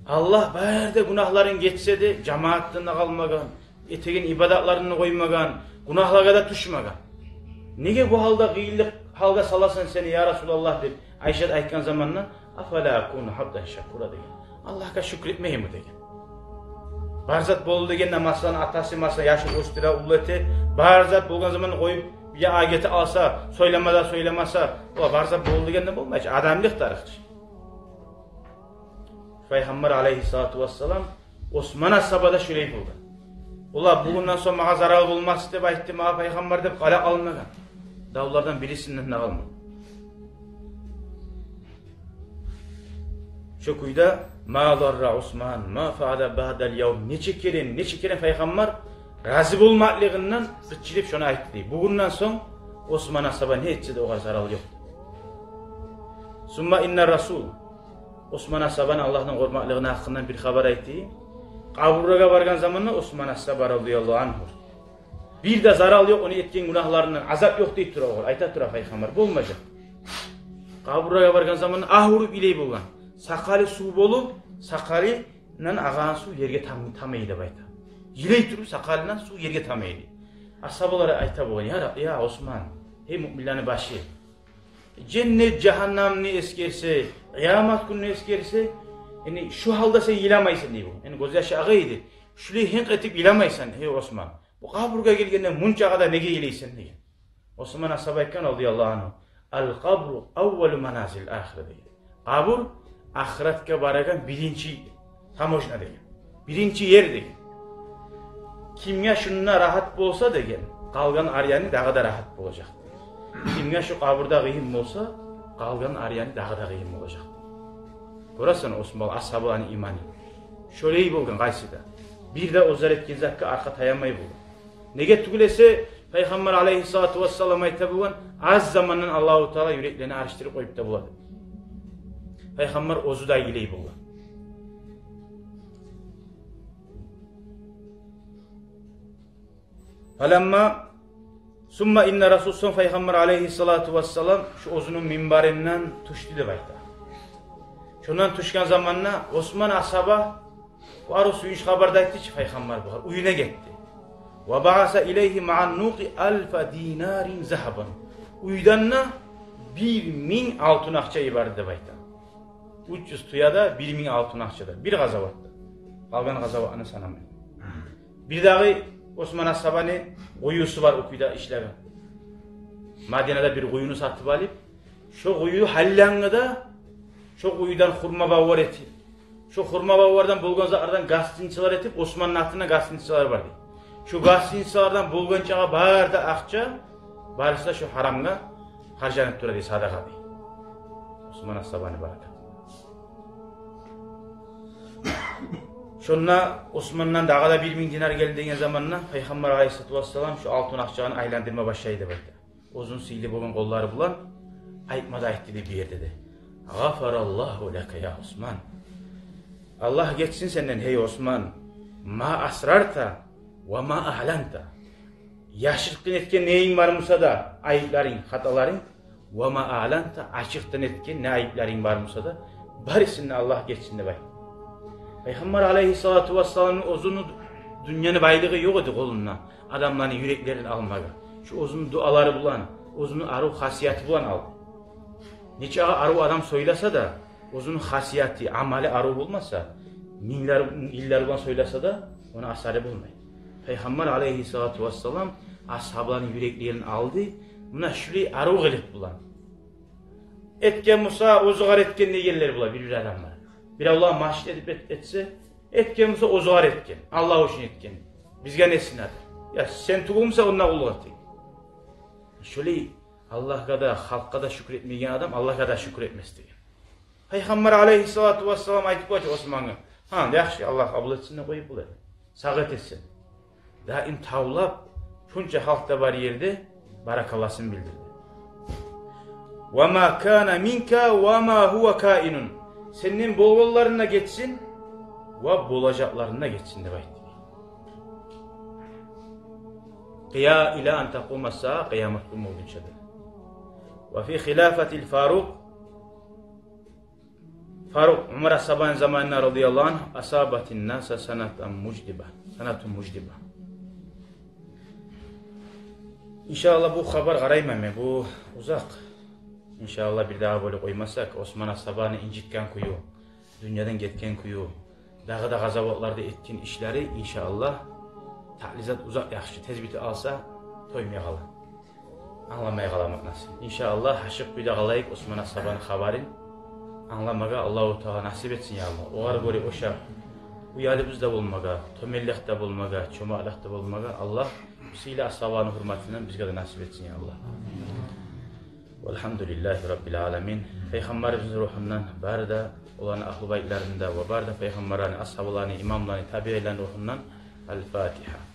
Allah berde günahların geçse de cemaatinde kalmagan, etegen ibadatlarını koymagan, günahlara da düşmagan. Nege bu halda gıyıllık halga salasın seni ya Resulallah deyip Ayşe aytkan zamanla afala akunu habdan şakura degen. Allah'a şükretmeyi mi degen. Barzat boldu degen namazlarını atası masa yaşı ostira ulleti barzat bolgan zaman koyup ya ayeti alsa söylemada söylemasa o barzat boldu degen de bolmayacak. Adamlık tarihçi. Peygamber aleyhissalatu vesselam Osman'a sabada şöyle buldu. Ola bugündən sonra mağa zarar olmaz deyip aytdı, mağa peygamber deyip qala almagan. Davlardan birisinden ne kalmadı. Şu kuyda ma darra Osman ma faada ba'dal yevm neçe kere peygamber razı olmaklığından gıççilip şunu aytdı. Bugündən son Osman'a sabah ne etçi de o kadar zarar yok. Summa inna rasul Osman'a sabahın Allah'ın kormaklığına hakkından bir haber aytdı. Kaburga vargan zamanla Osman As-Sabah radıyallahu anh. Bir de zaral yok onu etken günahlarından azap yok deyip durur. Ayta durur peygamber. Bu olmayacak. Kaburga vargan zamanla ahurup iley bulgan. Sakali su bolup sakalinden ağan su yerge tamaydı bayta. Yiley durup sakalinden su yerge tamaydı. Ashablara ayta bulgan. Ya Osman. Hey müminlerin başı. Cennet cehennemni eskerse, kıyamet gününü eskerse yani şu halda sen yilamaysan diye bu. Yani gözyaşı ağıydı. Şurayı hink etip yilamaysan hey Osman. Bu kaburga gelgende muncağa da nege yileysen diye. Osman ashabayken radıyallahu anh. Al kabru evvelu manazil ahire diye. Kabur ahiretke baragan birinci tamoşna diye. Birinci yer diye. Kimya şununla rahat bolsa diye. Kalgan aryanı daha da rahat olacak. Kimya şu kaburda kıyım olsa kalgan aryanı daha da kıyım olacak. Burasını Osman ashabıların imanı. Şöyle bulgan qaysida. Bir de ozar etken zakka arka tayanmayı bulgan. Nege tugulese Peygamber aleyhissalatu vesselam ayta bulgan az zamanın Allahu Teala yüreklerini araştırıp koyup da buladı. Peygamber ozu da iley bulgan. Falamma summa inna Rasul Peygamber aleyhissalatu vesselam şu ozunun minbarinden tuştu de bayta. Şundan tuşkan zamanla Osman ashaba var o suyuş haberde etti ki Peygamber var. Uyuna gitti. Ve ba'asa ileyhi ma'an nuqi alfa dinarin zahaban. Uydanna 1000 altın akça ibardı bayta. 300 tuyada 1000 altın akçada. Bir gazavattı. Kalgan gazavatını sanamayın. Bir dağı Osman ashabani kuyusu var okuyda işlerin. Madine'de bir kuyunu satıp alıp şu kuyu hallangıda şu kuyudan hurma bavar etip şu hurma bavardan bulgan zarardan gazetçiler etip Osman'ın altına gazetçiler vardı. Şu gazetçilerden bulgançağa barda akça barısı şu haramga harcanıp duradı sadaka diye. Osman ashabani barakat. Şunla Osman'dan dağda 1000 dinar geldiğin zamanla Peygamber aleyhissalatu vesselam şu altın akçağını aylandırma başlaydı böyle. Uzun sihirli bulgan kolları bulan aytmada aytti bir yer dedi. Gafarallahu leke ya Osman. Allah geçsin senden hey Osman. Ma asrarta ve ma ahlanta. Yaşıktan etken neyin varmısa da ayıpların, hataların ve ma ahlanta açıktan etken ne ayıpların varmısa da barisinde Allah geçsin de bay. Peygamber aleyhissalatu vesselam'ın ozunu dünyanın baylığı yok idi kolunda. Adamların yüreklerini almağa. Şu ozun duaları bulan, ozunun arı hasiyeti bulan aldı. Neçe arı adam söylese de, ozunun hasiyeti, amali arı olmasa, iller bulan söylese de, ona asarı bulmayın. Peygamber aleyhissalatu vesselam ashabların yüreklerini aldı. Buna şurayı arı kılıp bulan. Etken Musa ozuğar etken ne yerleri bular bir adamlar. Bir Allah maaşlı edip etse, etken Musa ozuğar etken. Allah için etken. Bizge nesin adı. Ya sen tuğumsa onunla kulu atın. Şöyle Allah kadar, halk kadar şükür etmeyen adam Allah kadar şükür etmez diye. Peygamber aleyhissalatu vesselam aytıp koyacak Osman'a. Ha yaxşı Allah kabul etsin de koyup bular. Sağet etsin. Daim tavlap, şunca halkta var yerde barakallasını bildirdi. وَمَا كَانَ مِنْكَ وَمَا هُوَ كَائِنٌ Senin bollarına geçsin ve bolacaklarına geçsin de bayt. Kıya ila an takumasa kıyamet kumulunçadır. Ve fi hilafetil Faruk Umar Saban zamanına radıyallahu anh asabatin nasa sanatun mucdiba. İnşallah bu haber araymam bu uzak. İnşallah bir daha böyle koymasak Osman Asaban'ı incitken kuyu, dünyadan gitken kuyu, daha da gazabotlarda etkin işleri inşallah taklizat uzak yaxşı tezbiti alsa toymaya kalan. Anlamaya kalamak nasip. İnşallah haşık bir de kalayık Osman Asaban'ın haberin anlamaga Allah-u Teala nasip etsin ya Allah. Oğar göre oşa uyalibizde bulmaga, tömellekte bulmaga, çomalakta bulmaga Allah Bismillah Asaban'ın hürmetinden bizge de nasip etsin ya Allah. Velhamdülillahi Rabbil alemin. Peygamberimizin ruhundan barda olan ahlu baytlarında ve barda peygamberlerin, ashablarının, imamlarının, tabiilerin ruhundan El Fatiha.